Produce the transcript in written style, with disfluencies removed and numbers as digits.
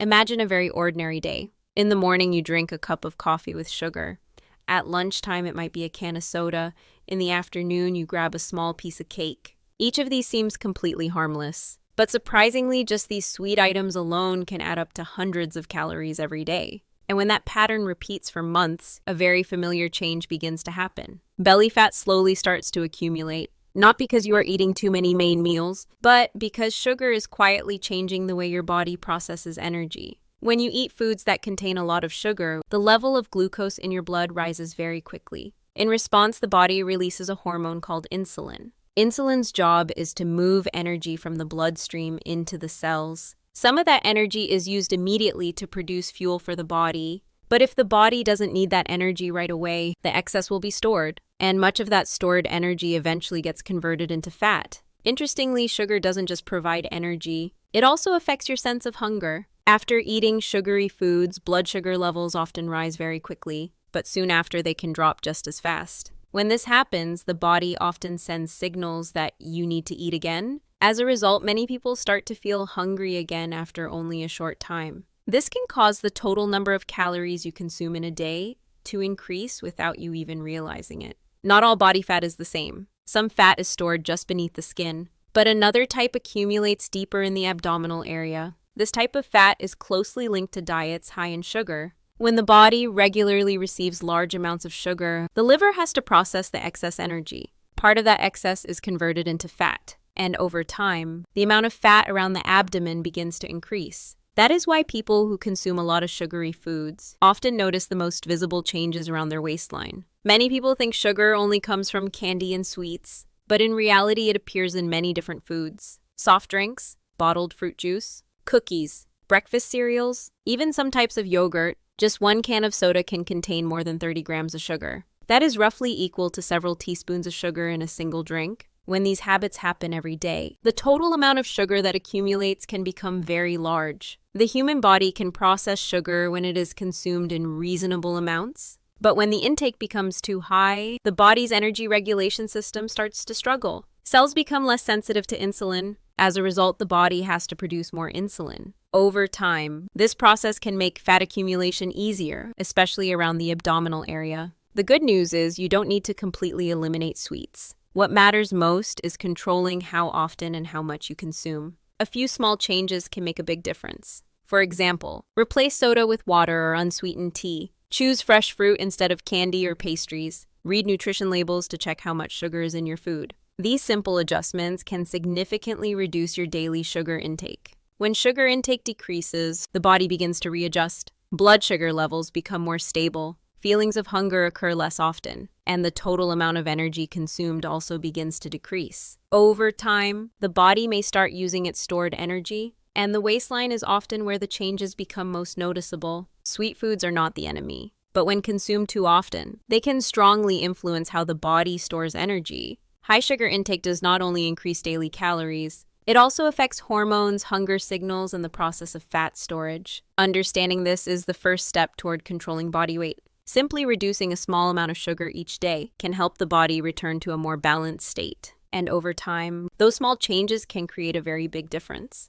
Imagine a very ordinary day. In the morning, you drink a cup of coffee with sugar. At lunchtime, it might be a can of soda. In the afternoon, you grab a small piece of cake. Each of these seems completely harmless. But surprisingly, just these sweet items alone can add up to hundreds of calories every day. And when that pattern repeats for months, a very familiar change begins to happen. Belly fat slowly starts to accumulate, not because you are eating too many main meals, but because sugar is quietly changing the way your body processes energy. When you eat foods that contain a lot of sugar, the level of glucose in your blood rises very quickly. In response, the body releases a hormone called insulin. Insulin's job is to move energy from the bloodstream into the cells. Some of that energy is used immediately to produce fuel for the body, but if the body doesn't need that energy right away, the excess will be stored, and much of that stored energy eventually gets converted into fat. Interestingly, sugar doesn't just provide energy, it also affects your sense of hunger. After eating sugary foods, blood sugar levels often rise very quickly, but soon after they can drop just as fast. When this happens, the body often sends signals that you need to eat again. As a result, many people start to feel hungry again after only a short time. This can cause the total number of calories you consume in a day to increase without you even realizing it. Not all body fat is the same. Some fat is stored just beneath the skin, but another type accumulates deeper in the abdominal area. This type of fat is closely linked to diets high in sugar. When the body regularly receives large amounts of sugar, the liver has to process the excess energy. Part of that excess is converted into fat, and over time, the amount of fat around the abdomen begins to increase. That is why people who consume a lot of sugary foods often notice the most visible changes around their waistline. Many people think sugar only comes from candy and sweets, but in reality, it appears in many different foods. Soft drinks, bottled fruit juice, cookies, breakfast cereals, even some types of yogurt. Just one can of soda can contain more than 30 grams of sugar. That is roughly equal to several teaspoons of sugar in a single drink. When these habits happen every day, the total amount of sugar that accumulates can become very large. The human body can process sugar when it is consumed in reasonable amounts, but when the intake becomes too high, the body's energy regulation system starts to struggle. Cells become less sensitive to insulin. As a result, the body has to produce more insulin. Over time, this process can make fat accumulation easier, especially around the abdominal area. The good news is you don't need to completely eliminate sweets. What matters most is controlling how often and how much you consume. A few small changes can make a big difference. For example, replace soda with water or unsweetened tea. Choose fresh fruit instead of candy or pastries. Read nutrition labels to check how much sugar is in your food. These simple adjustments can significantly reduce your daily sugar intake. When sugar intake decreases, the body begins to readjust. Blood sugar levels become more stable. Feelings of hunger occur less often, and the total amount of energy consumed also begins to decrease. Over time, the body may start using its stored energy, and the waistline is often where the changes become most noticeable. Sweet foods are not the enemy, but when consumed too often, they can strongly influence how the body stores energy. High sugar intake does not only increase daily calories, it also affects hormones, hunger signals, and the process of fat storage. Understanding this is the first step toward controlling body weight. Simply reducing a small amount of sugar each day can help the body return to a more balanced state. And over time, those small changes can create a very big difference.